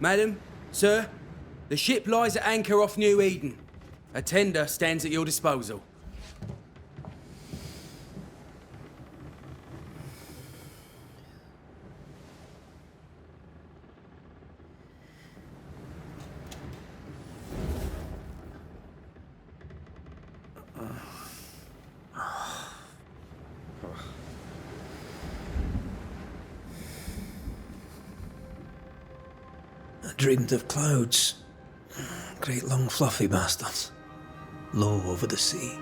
Madam, sir, the ship lies at anchor off New Eden. A tender stands at your disposal. I dreamed of clouds. Great long fluffy bastards. Low over the sea.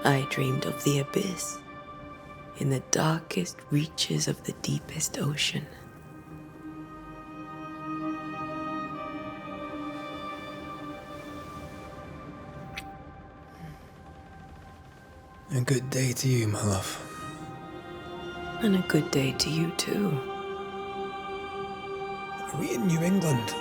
I dreamed of the abyss, in the darkest reaches of the deepest ocean. A good day to you, my love. And a good day to you too. Are we in New England?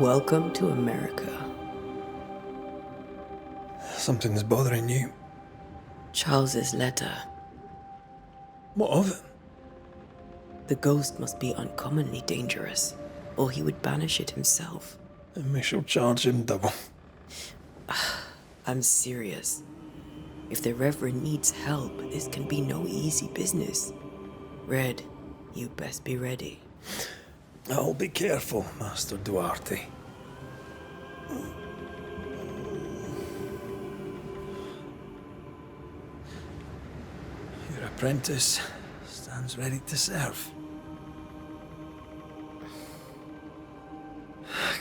Welcome to America. Something's bothering you. Charles's letter. What of it? The ghost must be uncommonly dangerous, or he would banish it himself. And we shall charge him double. I'm serious. If the Reverend needs help, this can be no easy business. Red, you best be ready. I'll be careful, Master Duarte. Your apprentice stands ready to serve.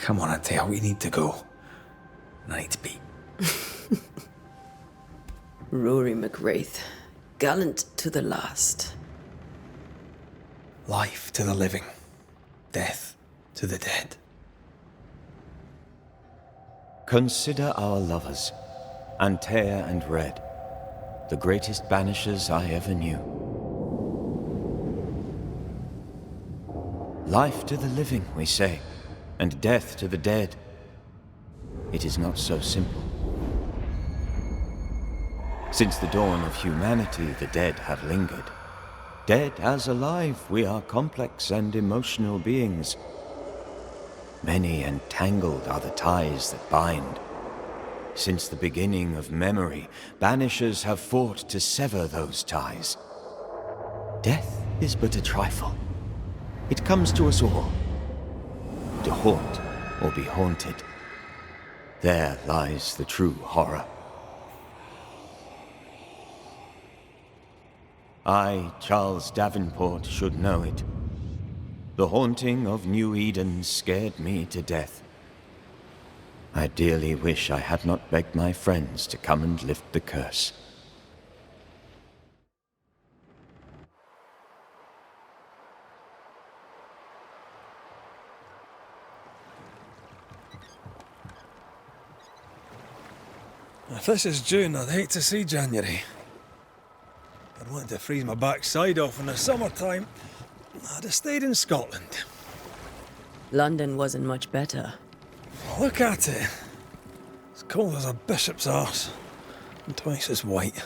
Come on, Antea, we need to go. I need to be. Rory McWraith, gallant to the last. Life to the living, death to the dead. Consider our lovers, Antea and Red, the greatest banishers I ever knew. Life to the living, we say, and death to the dead. It is not so simple. Since the dawn of humanity, the dead have lingered. Dead as alive, we are complex and emotional beings. Many and tangled are the ties that bind. Since the beginning of memory, banishers have fought to sever those ties. Death is but a trifle. It comes to us all. To haunt or be haunted. There lies the true horror. I, Charles Davenport, should know it. The haunting of New Eden scared me to death. I dearly wish I had not begged my friends to come and lift the curse. If this is June, I'd hate to see January. I'd want to freeze my backside off in the summertime. I'd have stayed in Scotland. London wasn't much better. Look at it. As cold as a bishop's arse. And twice as white.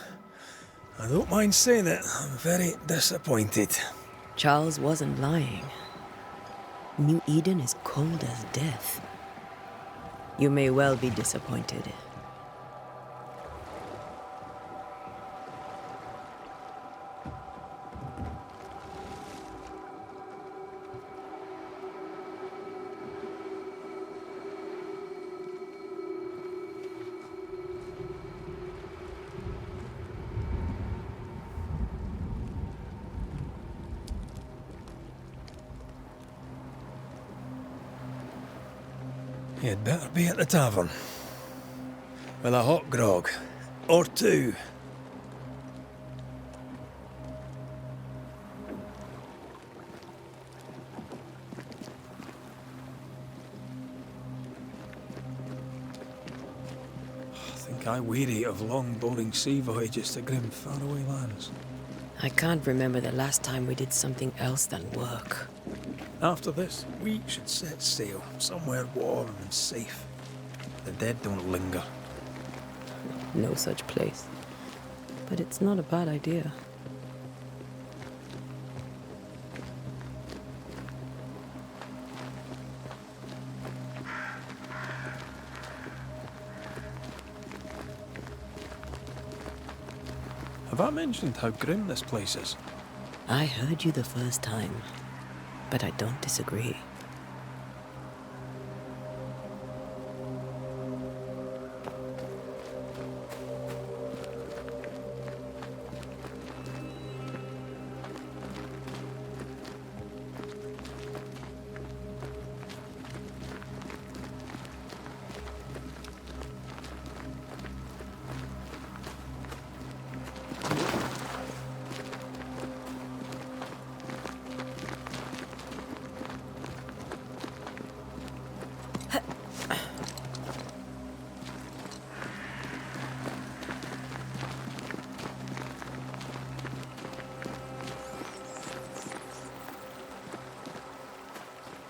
I don't mind saying it, I'm very disappointed. Charles wasn't lying. New Eden is cold as death. You may well be disappointed. You'd better be at the tavern. With a hot grog. Or two. I think I weary of long, boring sea voyages to grim, faraway lands. I can't remember the last time we did something else than work. After this, we should set sail somewhere warm and safe. The dead don't linger. No such place. But it's not a bad idea. Have I mentioned how grim this place is? I heard you the first time, but I don't disagree.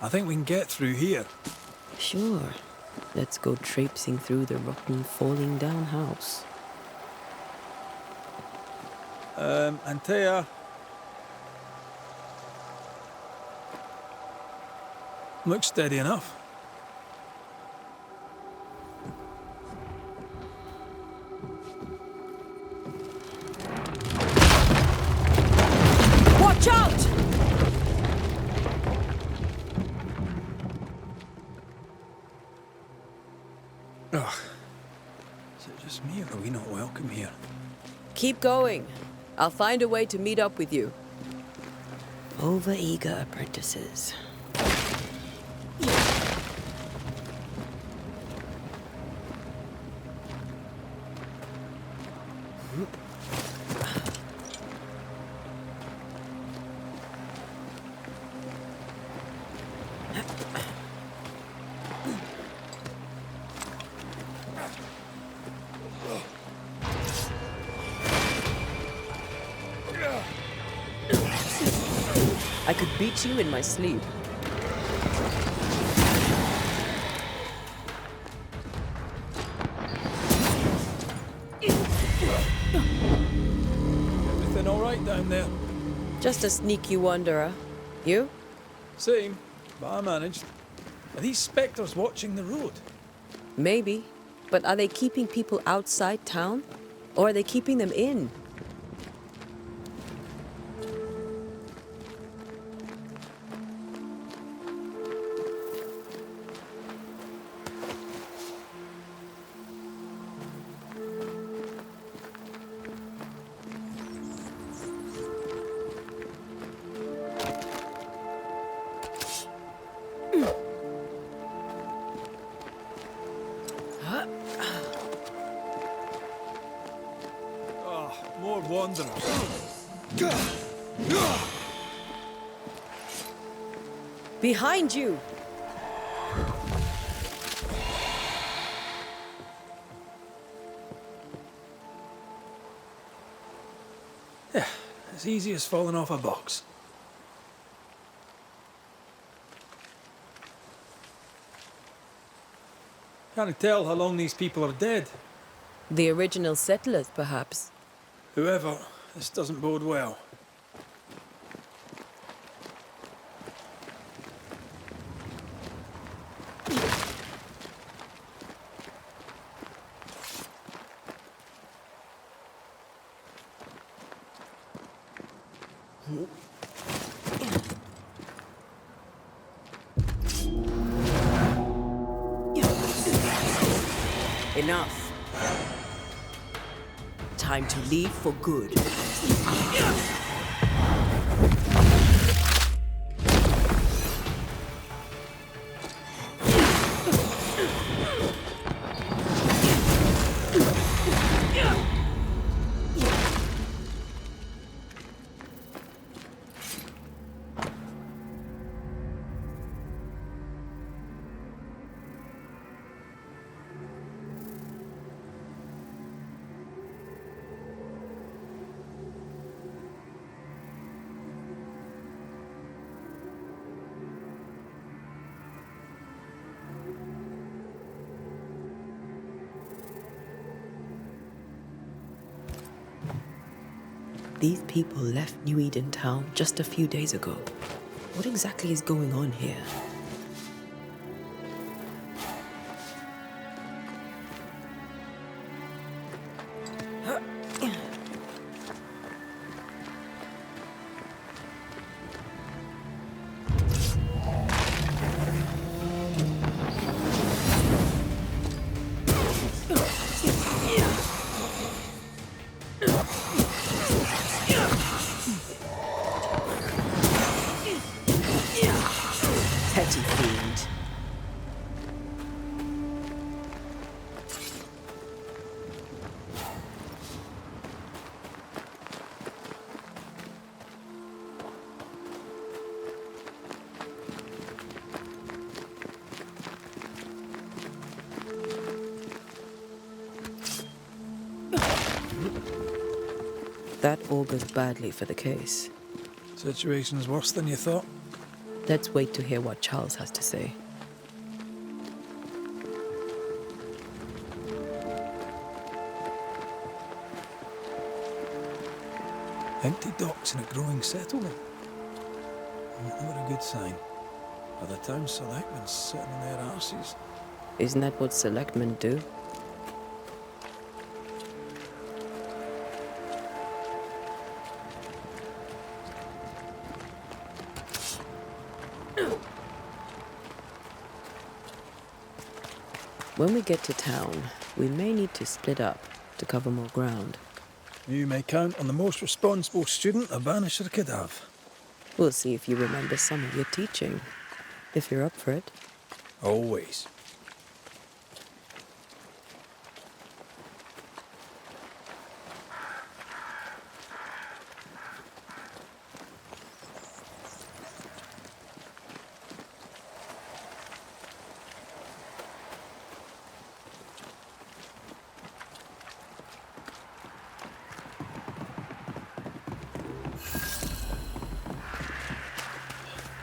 I think we can get through here. Sure. Let's go traipsing through the rotten, falling down house. Antea. Looks steady enough. Watch out! Ugh. Is it just me, or are we not welcome here? Keep going. I'll find a way to meet up with you. Over-eager apprentices. I could beat you in my sleep. Everything all right down there? Just a sneaky wanderer. You? Same, but I managed. Are these spectres watching the road? Maybe. But are they keeping people outside town? Or are they keeping them in? More wanderers. Behind you! Yeah, as easy as falling off a box. Can't tell how long these people are dead. The original settlers, perhaps. Whoever, this doesn't bode well. Enough. Time to leave for good. These people left New Eden Town just a few days ago. What exactly is going on here? Petty fiend. That augurs badly for the case. Situation's worse than you thought. Let's wait to hear what Charles has to say. Empty docks in a growing settlement. Never a good sign. Are the town selectmen sitting on their arses? Isn't that what selectmen do? When we get to town, we may need to split up to cover more ground. You may count on the most responsible student a Banisher could have. We'll see if you remember some of your teaching, if you're up for it. Always.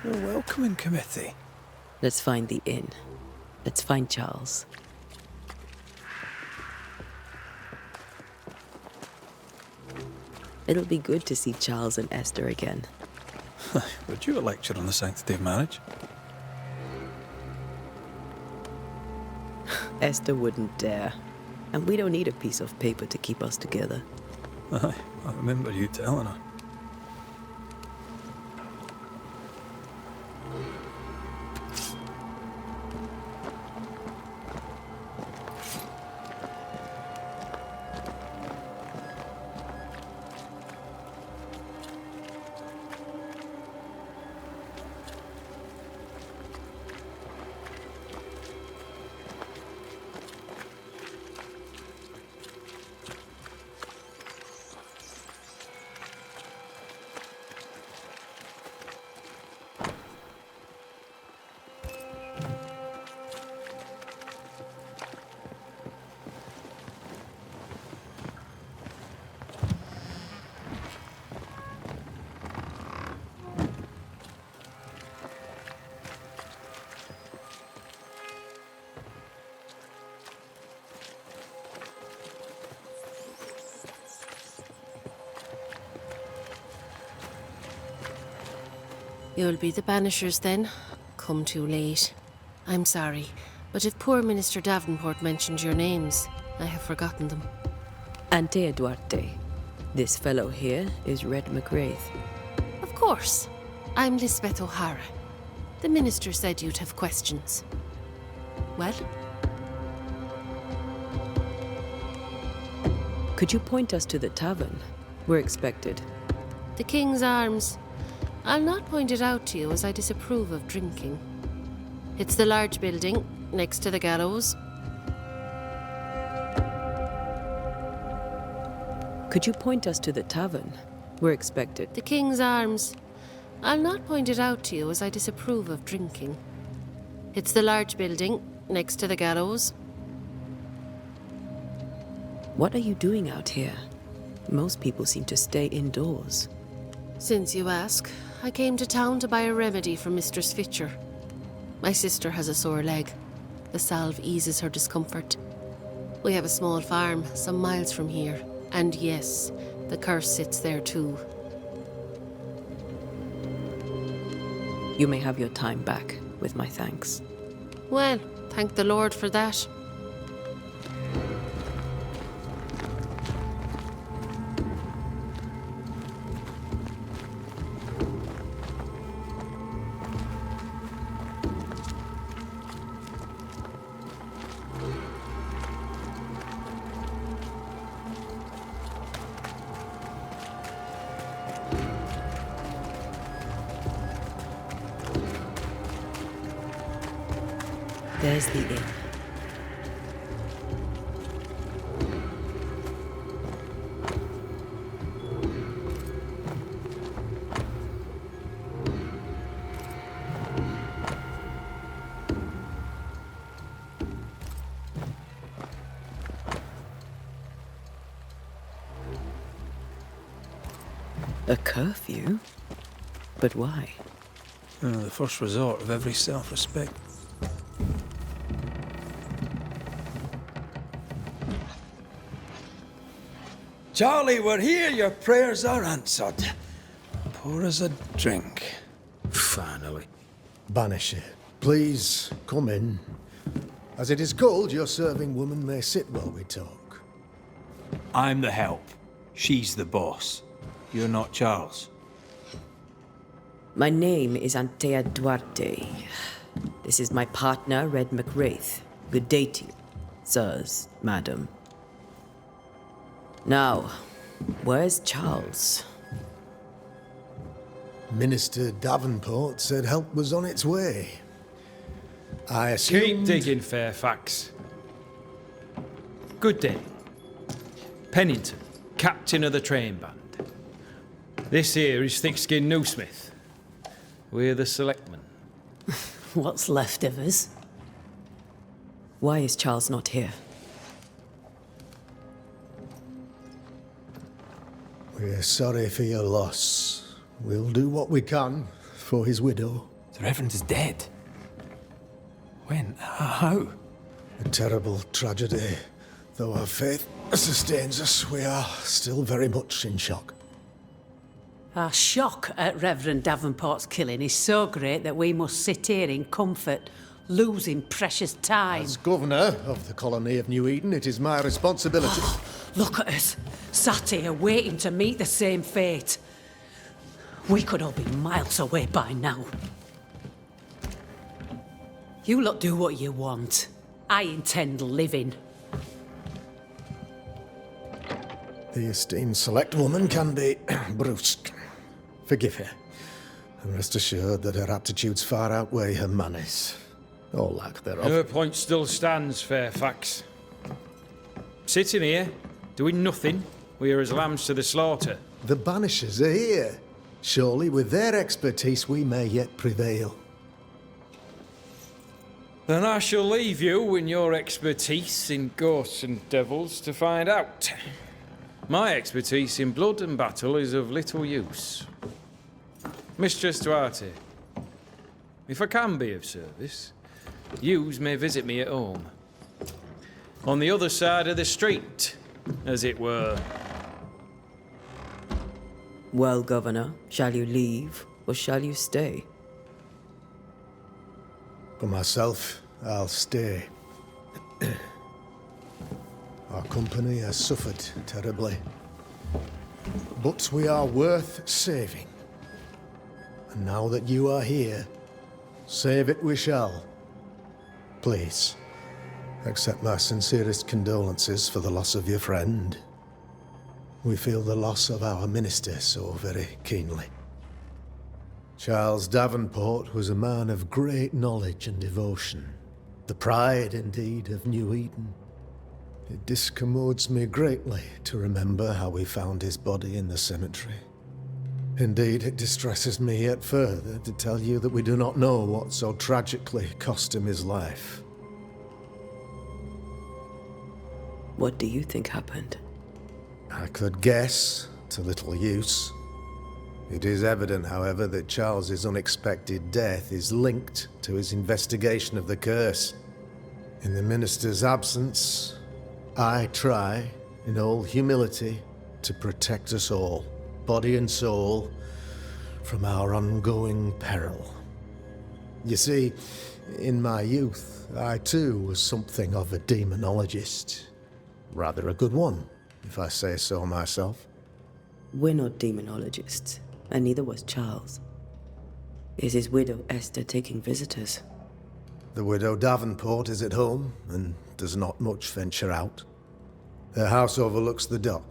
A welcoming committee. Let's find the inn. Let's find Charles. It'll be good to see Charles and Esther again. Would you a lecture on the sanctity of marriage? Esther wouldn't dare. And we don't need a piece of paper to keep us together. Aye, I remember you telling her. You'll be the Banishers then? Come too late. I'm sorry, but if poor Minister Davenport mentioned your names, I have forgotten them. Antea Duarte. This fellow here is Red McRaith. Of course. I'm Lisbeth O'Hara. The minister said you'd have questions. Well? Could you point us to the tavern? We're expected. The King's Arms. I'll not point it out to you as I disapprove of drinking. It's the large building next to the gallows. Could you point us to the tavern? We're expected. The King's Arms. I'll not point it out to you as I disapprove of drinking. It's the large building next to the gallows. What are you doing out here? Most people seem to stay indoors. Since you ask, I came to town to buy a remedy for Mistress Fitcher. My sister has a sore leg. The salve eases her discomfort. We have a small farm some miles from here. And yes, The curse sits there too. You may have your time back, with my thanks. Well, thank the Lord for that. There's the inn. A curfew? But why? The first resort of every self-respect. Charlie, we're here. Your prayers are answered. Pour us a drink. Finally. Banisher, please come in. As it is cold, your serving woman may sit while we talk. I'm the help. She's the boss. You're not Charles. My name is Antea Duarte. This is my partner, Red Raith. Good day to you, sirs, madam. Now, where's Charles? Minister Davenport said help was on its way. I assumed... Keep digging, Fairfax. Good day. Pennington, captain of the train band. This here is thick-skinned Newsmith. We're the selectmen. What's left of us? Why is Charles not here? We're sorry for your loss. We'll do what we can for his widow. The Reverend is dead. When? How? A terrible tragedy. Though our faith sustains us, we are still very much in shock. Our shock at Reverend Davenport's killing is so great that we must sit here in comfort, losing precious time. As governor of the colony of New Eden, it is my responsibility... Look at us, sat here waiting to meet the same fate. We could all be miles away by now. You lot do what you want. I intend living. The esteemed select woman can be brusque. Forgive her. And rest assured that her aptitudes far outweigh her manners. Or lack thereof. Her point still stands, Fairfax. Sitting here, doing nothing, we are as lambs to the slaughter. The Banishers are here. Surely with their expertise we may yet prevail. Then I shall leave you and your expertise in ghosts and devils to find out. My expertise in blood and battle is of little use. Mistress Duarte, if I can be of service, yous may visit me at home. On the other side of the street, as it were. Well, Governor, shall you leave or shall you stay? For myself, I'll stay. Our company has suffered terribly. But we are worth saving. And now that you are here, save it we shall. Please, accept my sincerest condolences for the loss of your friend. We feel the loss of our minister so very keenly. Charles Davenport was a man of great knowledge and devotion. The pride, indeed, of New Eden. It discommodes me greatly to remember how we found his body in the cemetery. Indeed, it distresses me yet further to tell you that we do not know what so tragically cost him his life. What do you think happened? I could guess, to little use. It is evident, however, that Charles's unexpected death is linked to his investigation of the curse. In the minister's absence, I try, in all humility, to protect us all, body and soul, from our ongoing peril. You see, in my youth, I too was something of a demonologist. Rather a good one, if I say so myself. We're not demonologists, and neither was Charles. Is his widow Esther taking visitors? The widow Davenport is at home, and does not much venture out. Her house overlooks the dock.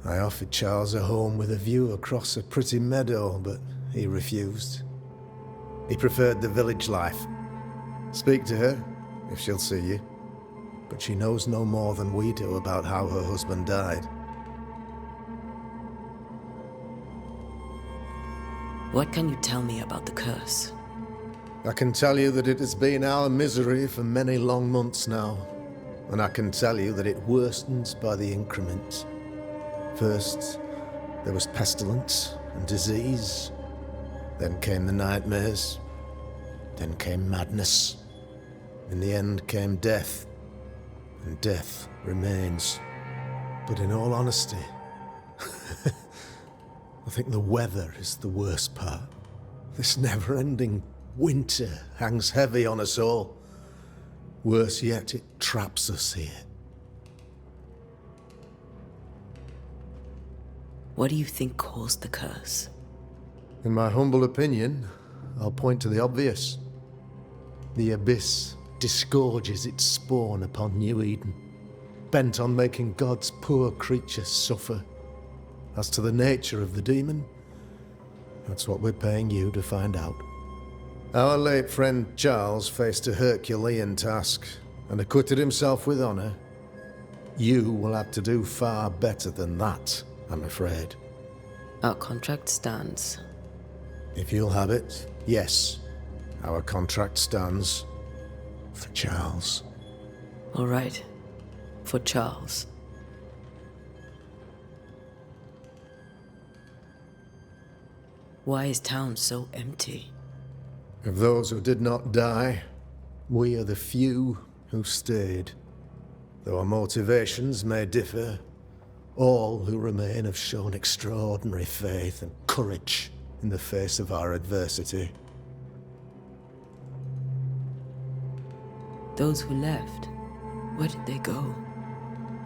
I offered Charles a home with a view across a pretty meadow, but he refused. He preferred the village life. Speak to her, if she'll see you. But she knows no more than we do about how her husband died. What can you tell me about the curse? I can tell you that it has been our misery for many long months now. And I can tell you that it worsens by the increment. First, there was pestilence and disease. Then came the nightmares. Then came madness. In the end came death. And death remains. But in all honesty, I think the weather is the worst part. This never-ending winter hangs heavy on us all. Worse yet, it traps us here. What do you think caused the curse? In my humble opinion, I'll point to the obvious. The abyss disgorges its spawn upon New Eden, bent on making God's poor creatures suffer. As to the nature of the demon, that's what we're paying you to find out. Our late friend Charles faced a Herculean task and acquitted himself with honor. You will have to do far better than that, I'm afraid. Our contract stands. If you'll have it, yes, our contract stands for Charles. All right. For Charles. Why is town so empty? Of those who did not die, we are the few who stayed. Though our motivations may differ, all who remain have shown extraordinary faith and courage in the face of our adversity. Those who left, where did they go?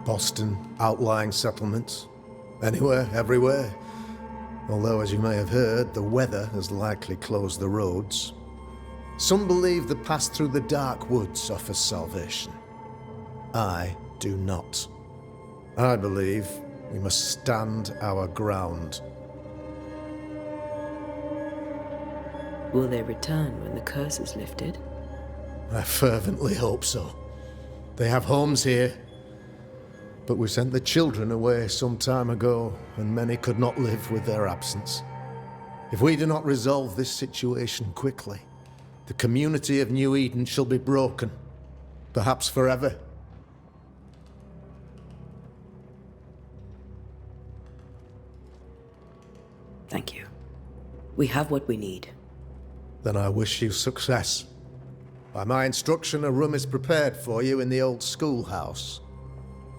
Boston, outlying settlements. Anywhere, everywhere. Although, as you may have heard, the weather has likely closed the roads. Some believe the path through the dark woods offers salvation. I do not. I believe we must stand our ground. Will they return when the curse is lifted? I fervently hope so. They have homes here. But we sent the children away some time ago, and many could not live with their absence. If we do not resolve this situation quickly, the community of New Eden shall be broken, perhaps forever. Thank you. We have what we need. Then I wish you success. By my instruction, a room is prepared for you in the old schoolhouse.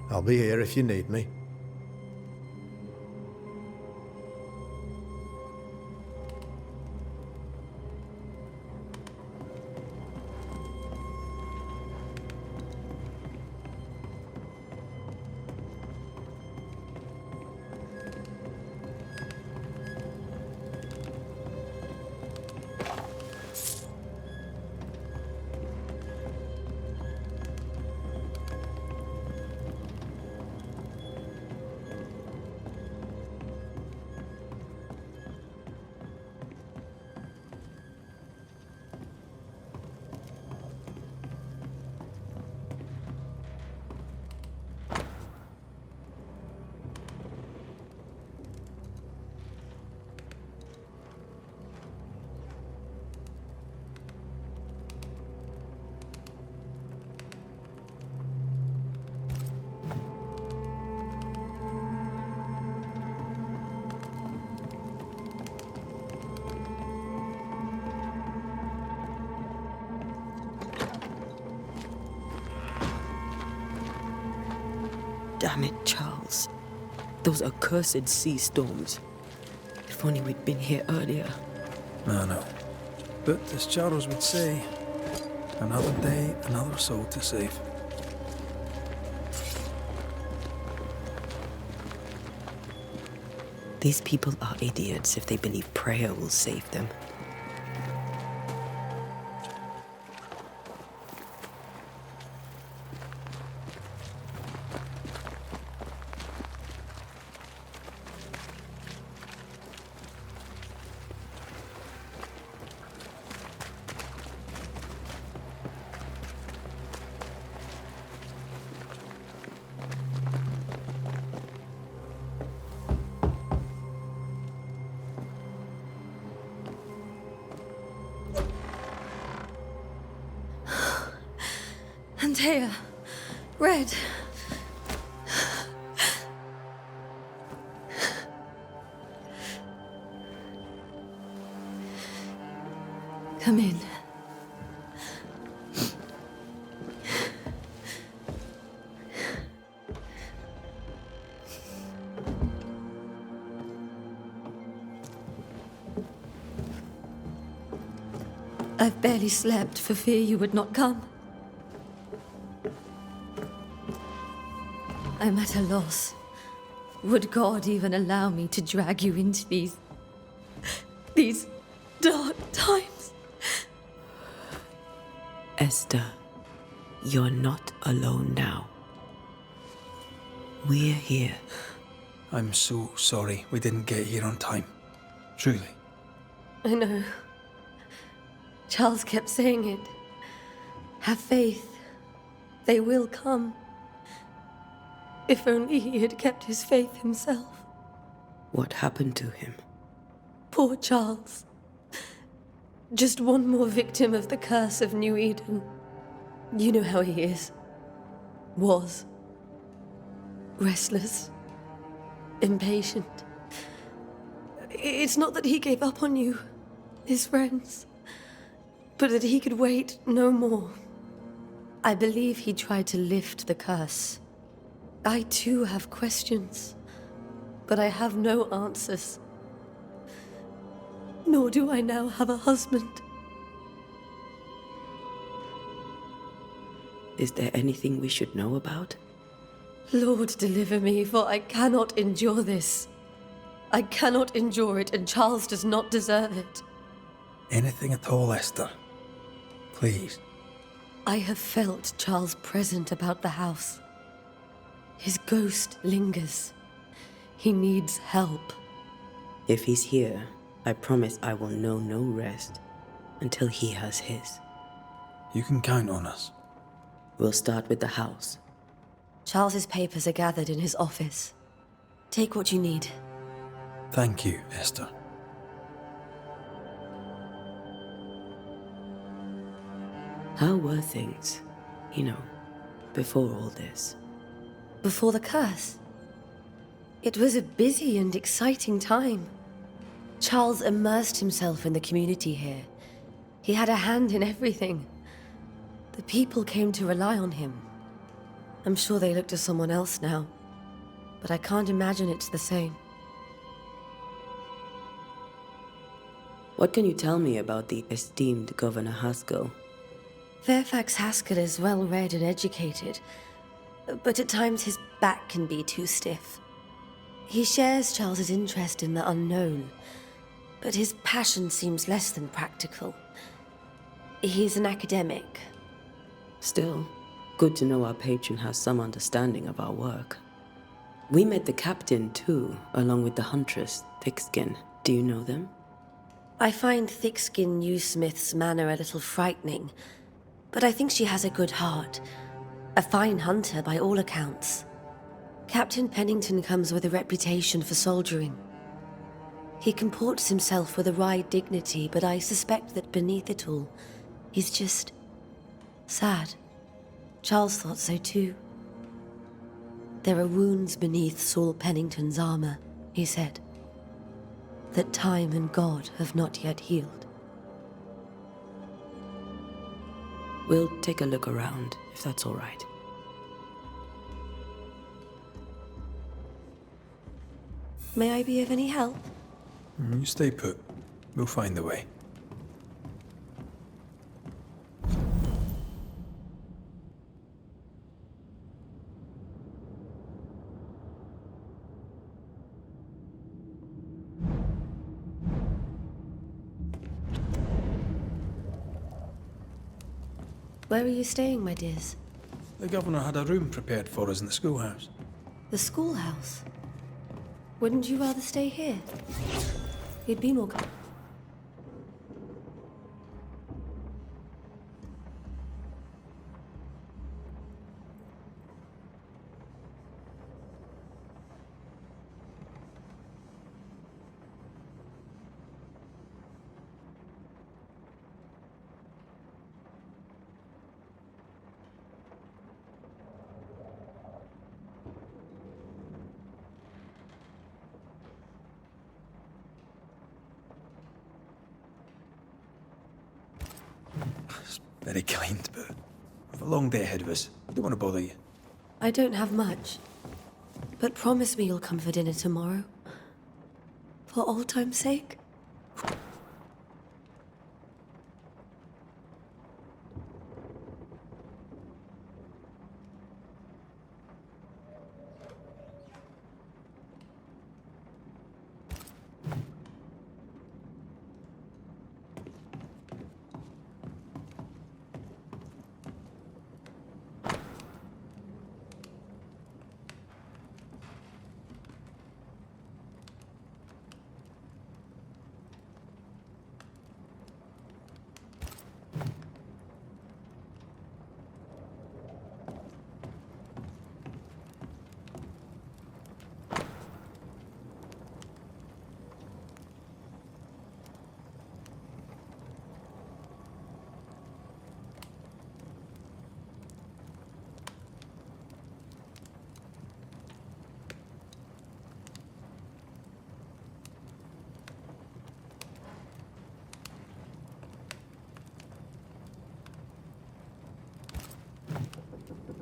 I'll be here if you need me. Damn it, Charles. Those accursed sea storms. If only we'd been here earlier. I know. But as Charles would say, another day, another soul to save. These people are idiots if they believe prayer will save them. Antea, Red. Come in. I've barely slept for fear you would not come. I'm at a loss. Would God even allow me to drag you into these dark times? Esther, you're not alone now. We're here. I'm so sorry we didn't get here on time. Truly. I know. Charles kept saying it. Have faith. They will come. If only he had kept his faith himself. What happened to him? Poor Charles. Just one more victim of the curse of New Eden. You know how he is. Was. Restless. Impatient. It's not that he gave up on you, his friends, but that he could wait no more. I believe he tried to lift the curse. I too have questions, but I have no answers. Nor do I now have a husband. Is there anything we should know about? Lord, deliver me, for I cannot endure this. I cannot endure it, and Charles does not deserve it. Anything at all, Esther. Please. I have felt Charles present about the house. His ghost lingers. He needs help. If he's here, I promise I will know no rest until he has his. You can count on us. We'll start with the house. Charles's papers are gathered in his office. Take what you need. Thank you, Esther. How were things, before all this? Before the curse. It was a busy and exciting time. Charles immersed himself in the community here. He had a hand in everything. The people came to rely on him. I'm sure they look to someone else now, but I can't imagine it's the same. What can you tell me about the esteemed Governor Haskell? Fairfax Haskell is well read and educated, but at times his back can be too stiff. He shares Charles's interest in the unknown, but his passion seems less than practical. He's an academic. Still, good to know our patron has some understanding of our work. We met the captain too, along with the huntress, Thickskin. Do you know them? I find Thickskin Newsmith's manner a little frightening, but I think she has a good heart. A fine hunter by all accounts. Captain Pennington comes with a reputation for soldiering. He comports himself with a wry dignity, but I suspect that beneath it all, he's just sad. Charles thought so too. There are wounds beneath Saul Pennington's armor, he said, that time and God have not yet healed. We'll take a look around, if that's all right. May I be of any help? You stay put. We'll find the way. Where are you staying, my dears? The governor had a room prepared for us in the schoolhouse. The schoolhouse? Wouldn't you rather stay here? You'd be more... Very kind, but we've a long day ahead of us. Don't want to bother you. I don't have much. But promise me you'll come for dinner tomorrow. For old time's sake.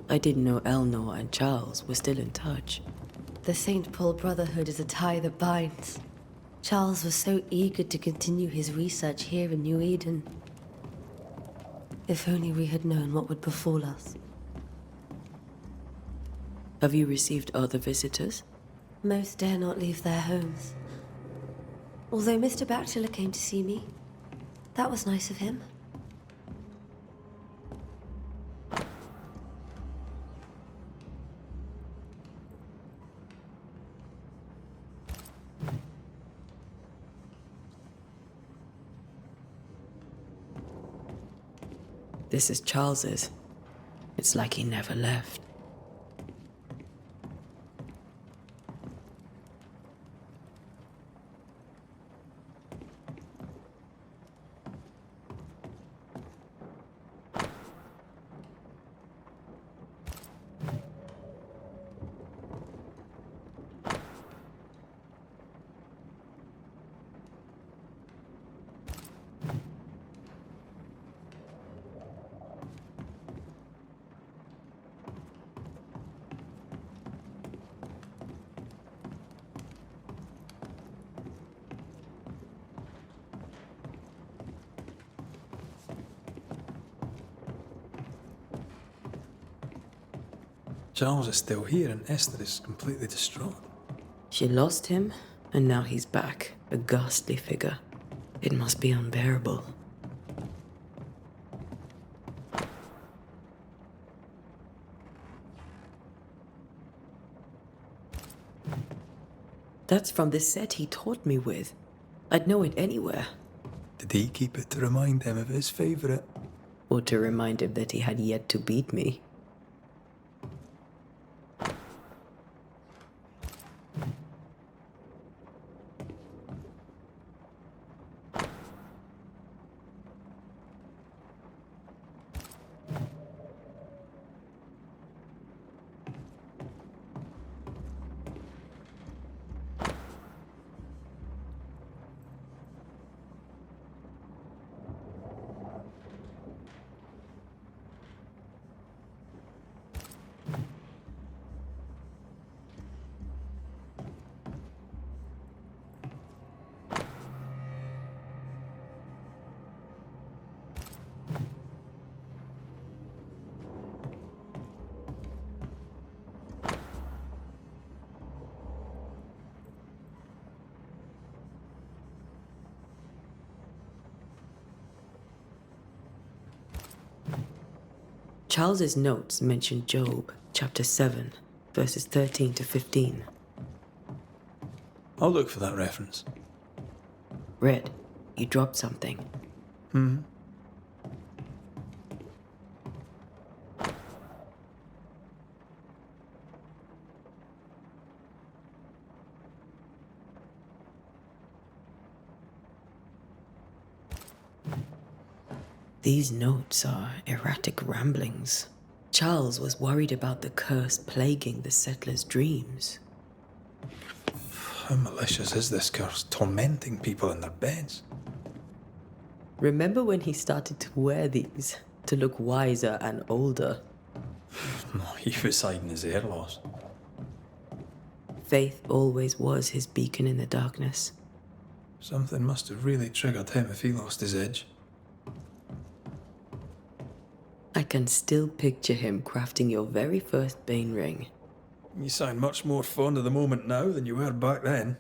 I didn't know Eleanor and Charles were still in touch. The St. Paul Brotherhood is a tie that binds. Charles was so eager to continue his research here in New Eden. If only we had known what would befall us. Have you received other visitors? Most dare not leave their homes. Although Mr. Bachelor came to see me. That was nice of him. This is Charles's. It's like he never left. Charles is still here and Esther is completely distraught. She lost him, and now he's back, a ghastly figure. It must be unbearable. That's from the set he taught me with. I'd know it anywhere. Did he keep it to remind him of his favourite? Or to remind him that he had yet to beat me. Charles's notes mention Job, chapter 7, verses 13 to 15. I'll look for that reference. Red, you dropped something. These notes are erratic ramblings. Charles was worried about the curse plaguing the settlers' dreams. How malicious is this curse, tormenting people in their beds? Remember when he started to wear these to look wiser and older? He was hiding his hair loss. Faith always was his beacon in the darkness. Something must have really triggered him if he lost his edge. I can still picture him crafting your very first Bane ring. You sound much more fond of the moment now than you were back then.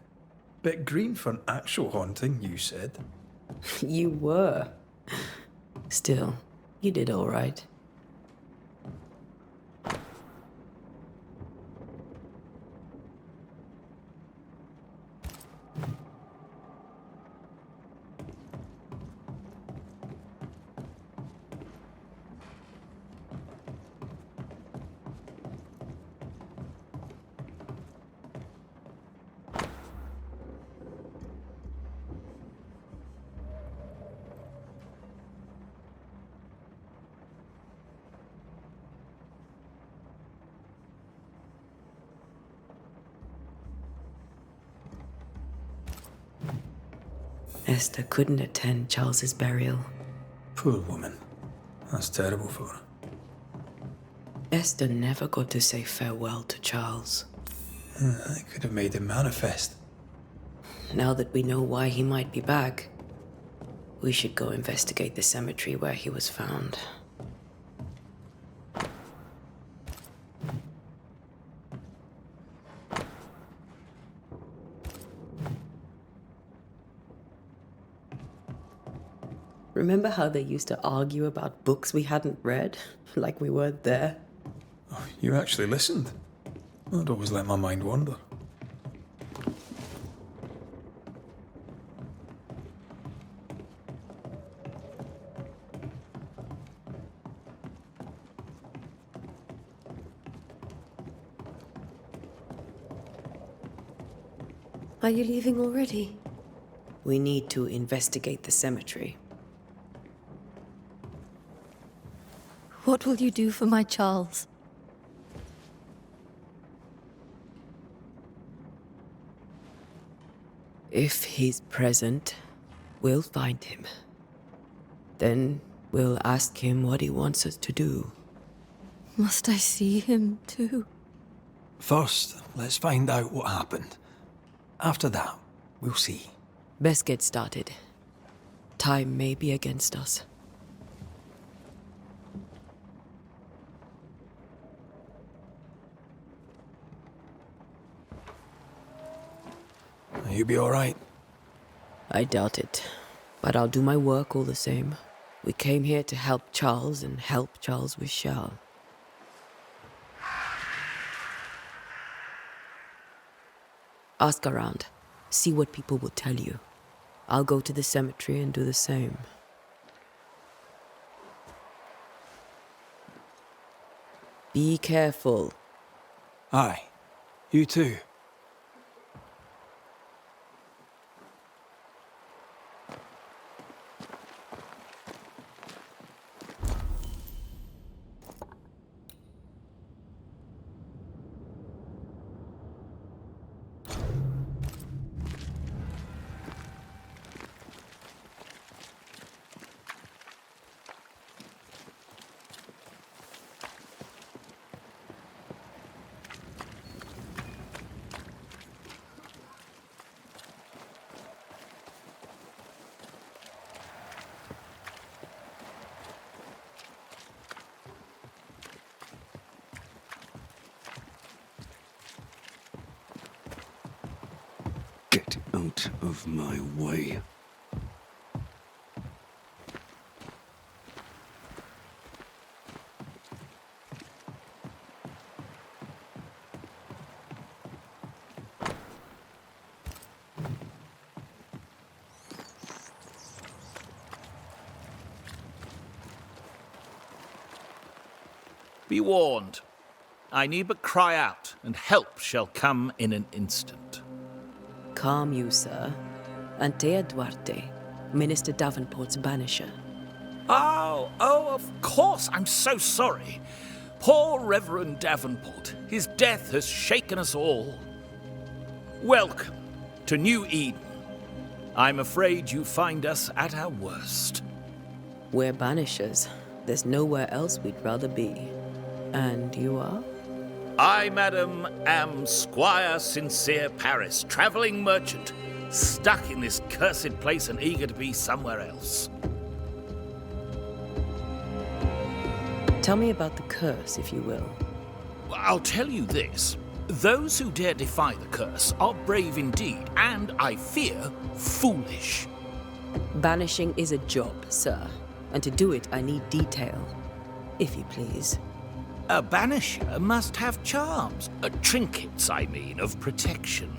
Bit green for an actual haunting, you said. You were. Still, you did all right. Esther couldn't attend Charles's burial. Poor woman. That's terrible for her. Esther never got to say farewell to Charles. I could have made him manifest. Now that we know why he might be back, we should go investigate the cemetery where he was found. Remember how they used to argue about books we hadn't read? Like we weren't there? Oh, you actually listened. I'd always let my mind wander. Are you leaving already? We need to investigate the cemetery. What will you do for my Charles? If he's present, we'll find him. Then we'll ask him what he wants us to do. Must I see him too? First, let's find out what happened. After that, we'll see. Best get started. Time may be against us. You be all right? I doubt it, but I'll do my work all the same. We came here to help Charles, and help Charles we shall. Ask around. See what people will tell you. I'll go to the cemetery and do the same. Be careful. Aye. You too. Get out of my way. Be warned. I need but cry out, and help shall come in an instant. Calm you, sir. Antea Duarte, Minister Davenport's banisher. Oh, of course. I'm so sorry. Poor Reverend Davenport. His death has shaken us all. Welcome to New Eden. I'm afraid you find us at our worst. We're banishers. There's nowhere else we'd rather be. And you are? I, madam, am Squire Sincere Paris, travelling merchant, stuck in this cursed place and eager to be somewhere else. Tell me about the curse, if you will. I'll tell you this. Those who dare defy the curse are brave indeed, and, I fear, foolish. Banishing is a job, sir. And to do it, I need detail. If you please. A banisher must have charms. Trinkets, I mean, of protection.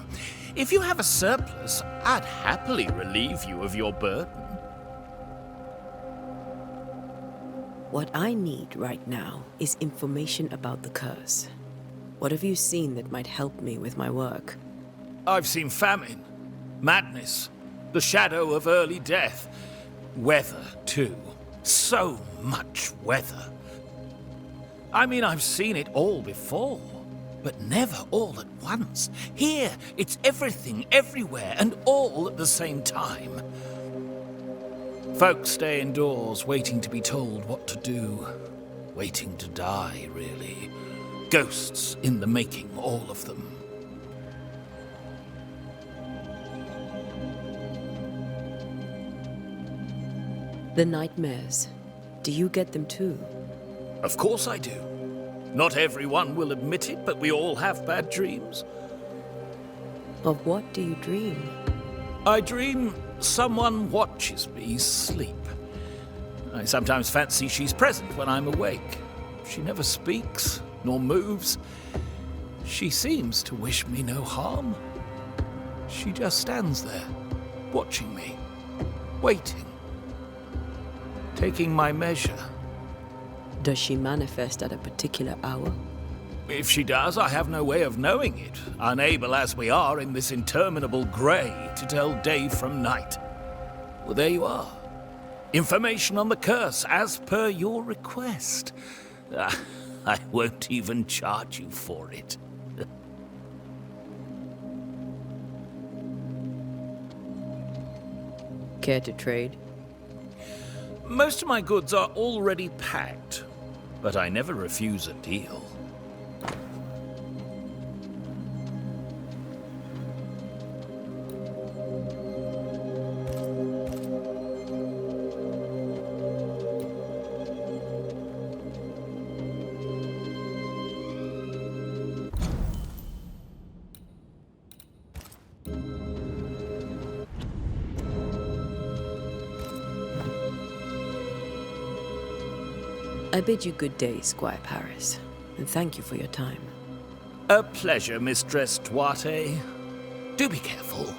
If you have a surplus, I'd happily relieve you of your burden. What I need right now is information about the curse. What have you seen that might help me with my work? I've seen famine, madness, the shadow of early death. Weather, too. So much weather. I mean, I've seen it all before, but never all at once. Here, it's everything, everywhere, and all at the same time. Folks stay indoors, waiting to be told what to do. Waiting to die, really. Ghosts in the making, all of them. The nightmares. Do you get them too? Of course I do. Not everyone will admit it, but we all have bad dreams. Of what do you dream? I dream someone watches me sleep. I sometimes fancy she's present when I'm awake. She never speaks, nor moves. She seems to wish me no harm. She just stands there, watching me, waiting, taking my measure. Does she manifest at a particular hour? If she does, I have no way of knowing it, unable as we are in this interminable grey to tell day from night. Well, there you are. Information on the curse, as per your request. I won't even charge you for it. Care to trade? Most of my goods are already packed, but I never refuse a deal. I bid you good day, Squire Paris, and thank you for your time. A pleasure, Mistress Duarte. Do be careful.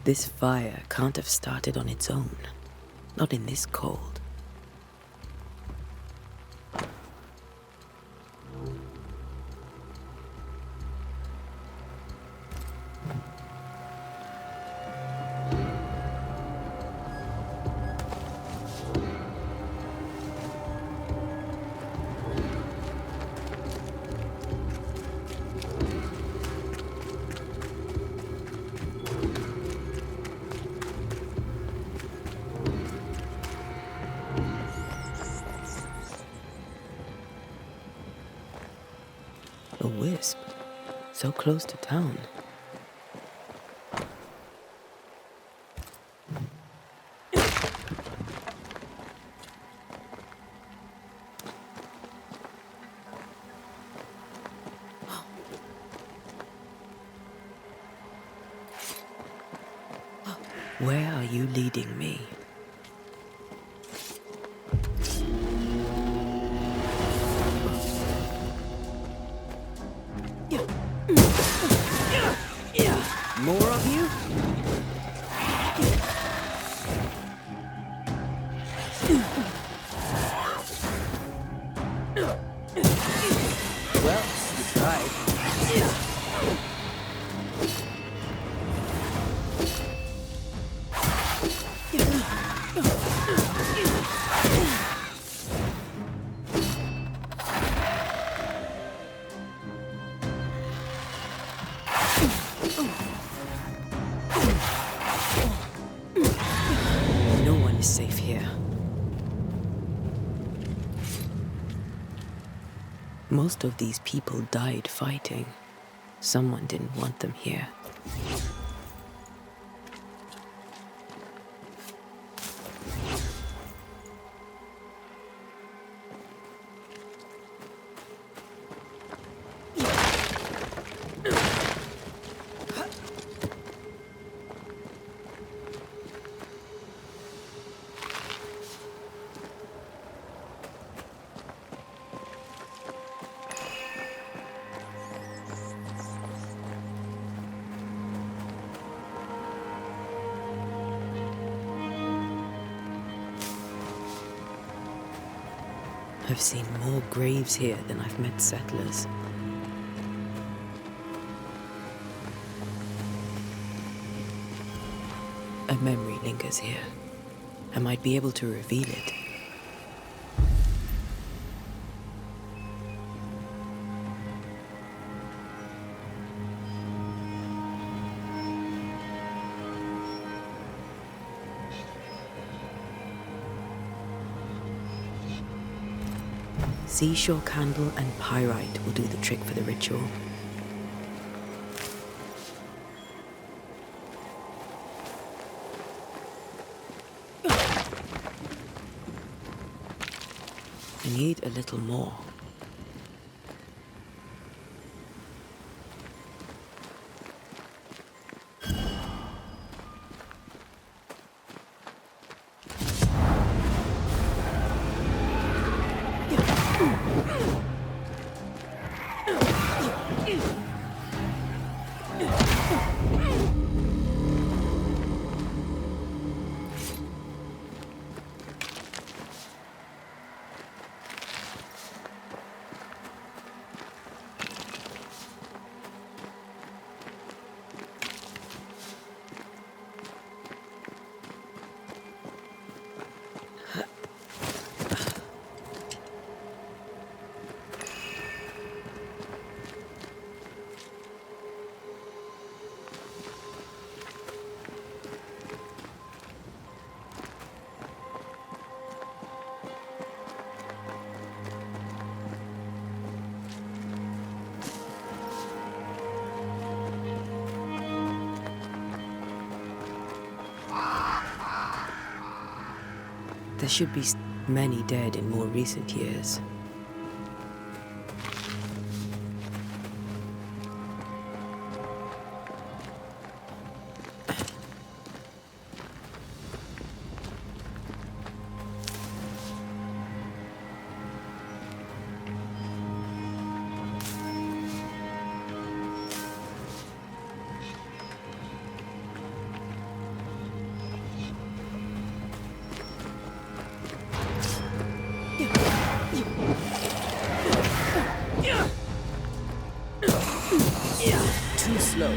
This fire can't have started on its own. Not in this cold. So close to town. Where are you leading me? More of you? Well, you tried. No one is safe here. Most of these people died fighting. Someone didn't want them here. I've seen more graves here than I've met settlers. A memory lingers here. I might be able to reveal it. Seashore candle and pyrite will do the trick for the ritual. I need a little more. There should be many dead in more recent years. Too slow.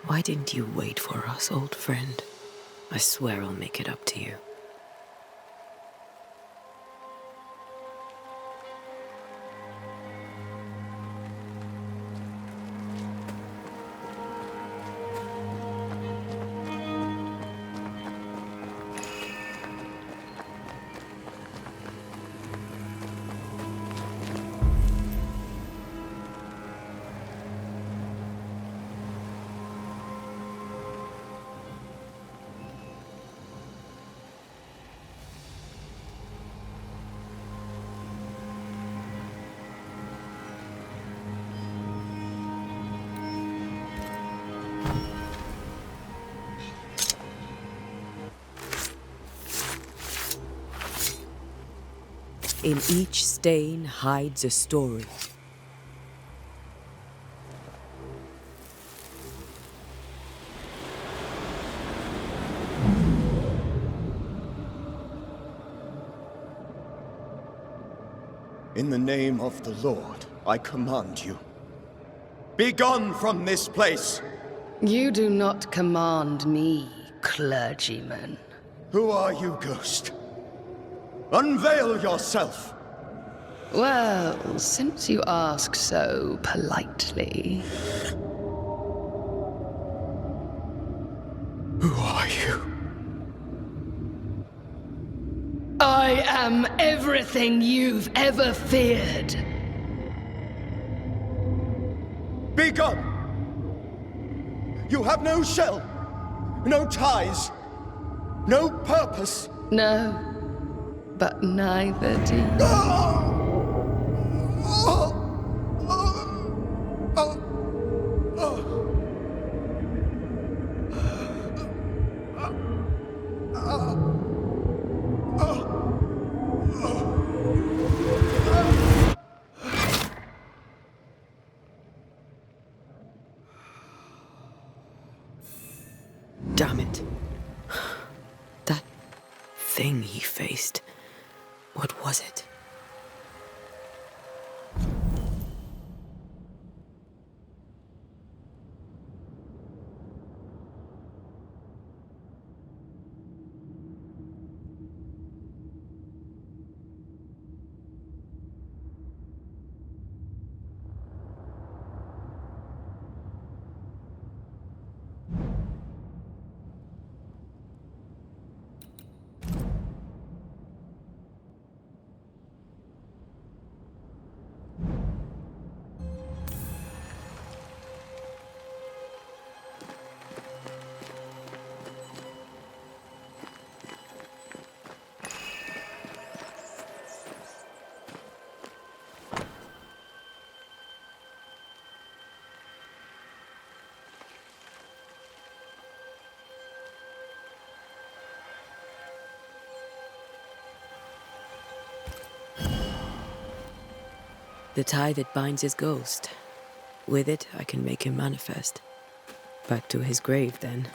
Why Why didn't you wait for us, old friend? I swear I'll make it up to you. In each stain hides a story. In the name of the Lord, I command you. Be gone from this place! You do not command me, clergyman. Who are you, ghost? Unveil yourself! Well, since you ask so politely. Who are you? I am everything you've ever feared. Be gone! You have no shell, no ties, no purpose. No, but neither do you. Damn it. That thing he faced. What was it? The tie that binds his ghost. With it, I can make him manifest. Back to his grave, then.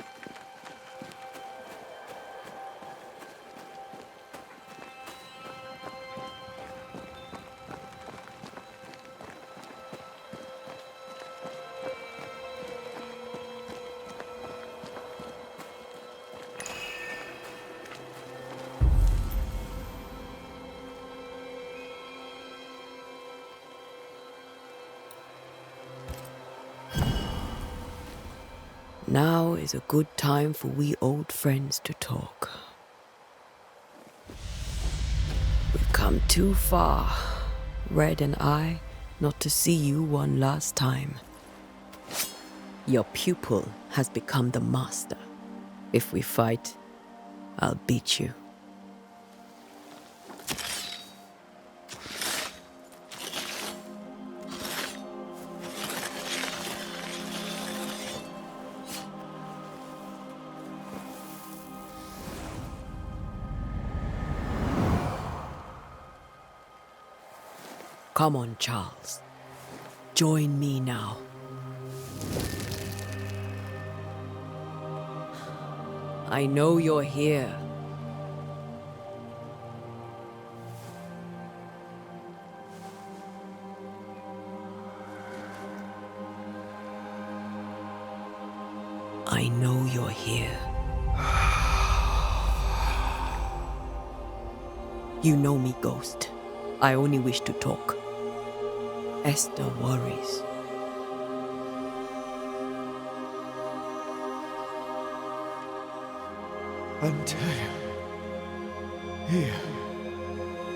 Now is a good time for we old friends to talk. We've come too far, Red and I, not to see you one last time. Your pupil has become the master. If we fight, I'll beat you. Come on, Charles. Join me now. I know you're here. You know me, Ghost. I only wish to talk. Esther worries. Antea. Here.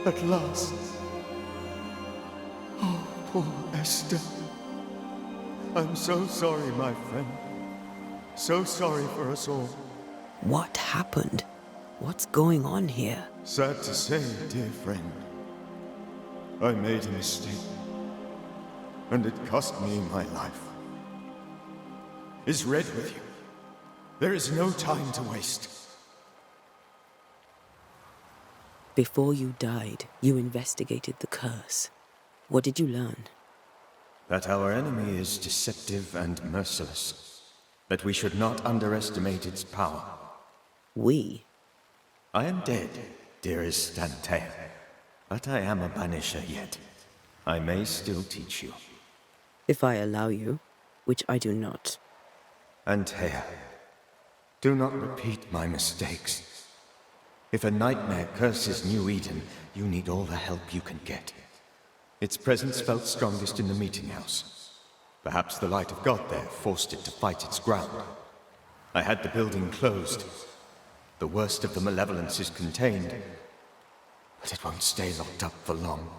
At last. Oh, poor Esther. I'm so sorry, my friend. So sorry for us all. What happened? What's going on here? Sad to say, dear friend. I made a mistake. And it cost me my life. Is Red with you? There is no time to waste. Before you died, you investigated the curse. What did you learn? That our enemy is deceptive and merciless. That we should not underestimate its power. We? I am dead, dearest Antea. But I am a Banisher yet. I may still teach you. If I allow you, which I do not. Antea, do not repeat my mistakes. If a nightmare curses New Eden, you need all the help you can get. Its presence felt strongest in the meeting house. Perhaps the light of God there forced it to fight its ground. I had the building closed. The worst of the malevolence is contained, but it won't stay locked up for long.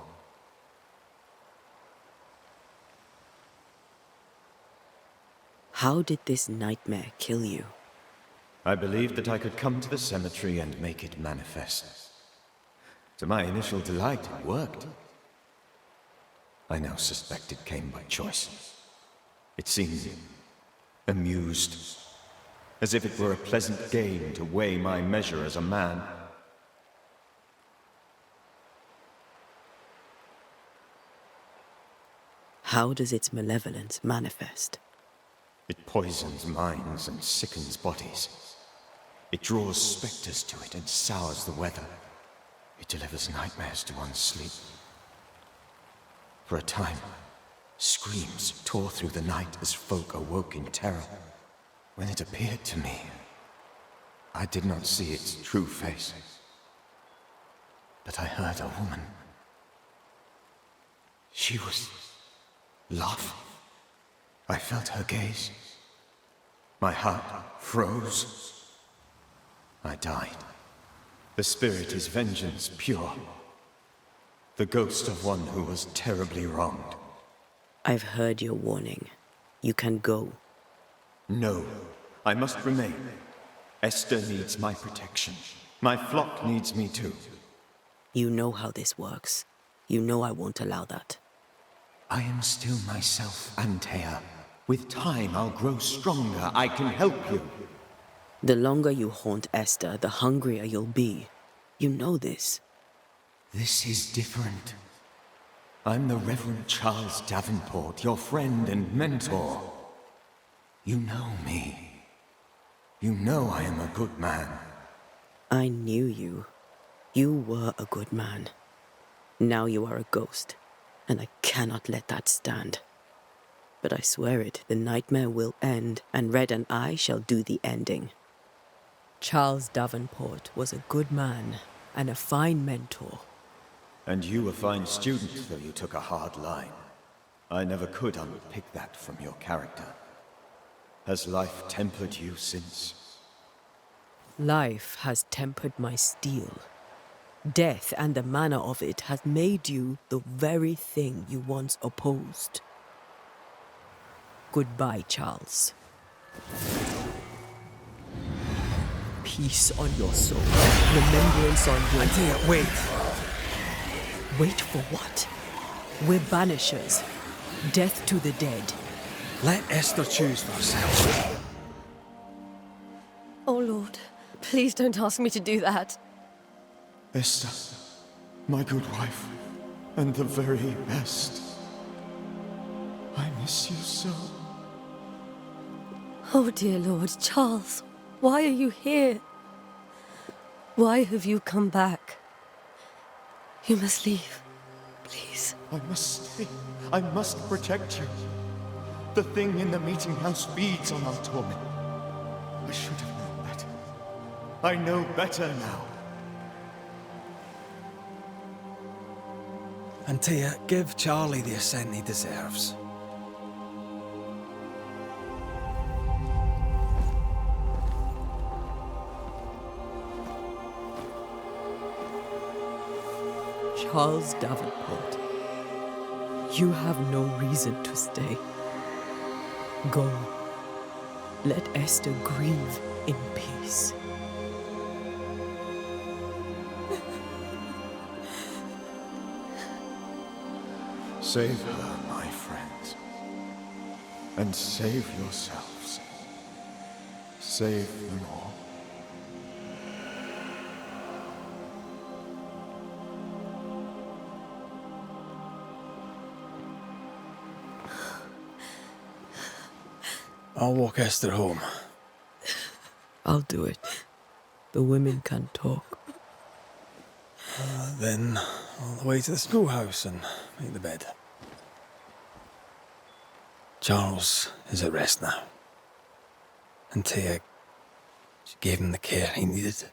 How did this nightmare kill you? I believed that I could come to the cemetery and make it manifest. To my initial delight, it worked. I now suspect it came by choice. It seemed amused, as if it were a pleasant game to weigh my measure as a man. How does its malevolence manifest? It poisons minds and sickens bodies. It draws specters to it and sours the weather. It delivers nightmares to one's sleep. For a time, screams tore through the night as folk awoke in terror. When it appeared to me, I did not see its true face. But I heard a woman. She was laughing. I felt her gaze. My heart froze. I died. The spirit is vengeance pure. The ghost of one who was terribly wronged. I've heard your warning. You can go. No, I must remain. Esther needs my protection. My flock needs me too. You know how this works. You know I won't allow that. I am still myself, Antea. With time, I'll grow stronger. I can help you. The longer you haunt Esther, the hungrier you'll be. You know this. This is different. I'm the Reverend Charles Davenport, your friend and mentor. You know me. You know I am a good man. I knew you. You were a good man. Now you are a ghost, and I cannot let that stand. But I swear it, the nightmare will end, and Red and I shall do the ending. Charles Davenport was a good man and a fine mentor. And you a fine student, though you took a hard line. I never could unpick that from your character. Has life tempered you since? Life has tempered my steel. Death and the manner of it has made you the very thing you once opposed. Goodbye, Charles. Peace on your soul. Remembrance on your... Antea, wait! Wait for what? We're Banishers. Death to the dead. Let Esther choose for herself. Oh, Lord. Please don't ask me to do that. Esther, my good wife, and the very best. I miss you so. Oh, dear Lord, Charles, why are you here? Why have you come back? You must leave, please. I must stay. I must protect you. The thing in the meeting house feeds on our torment. I should have known better. I know better now. Antea, give Charlie the ascent he deserves. Charles Davenport, you have no reason to stay. Go. Let Esther grieve in peace. Save her, my friends. And save yourselves. Save them all. I'll walk Esther home. I'll do it. The women can talk. Then all the way to the schoolhouse and make the bed. Charles is at rest now. Antea, she gave him the care he needed.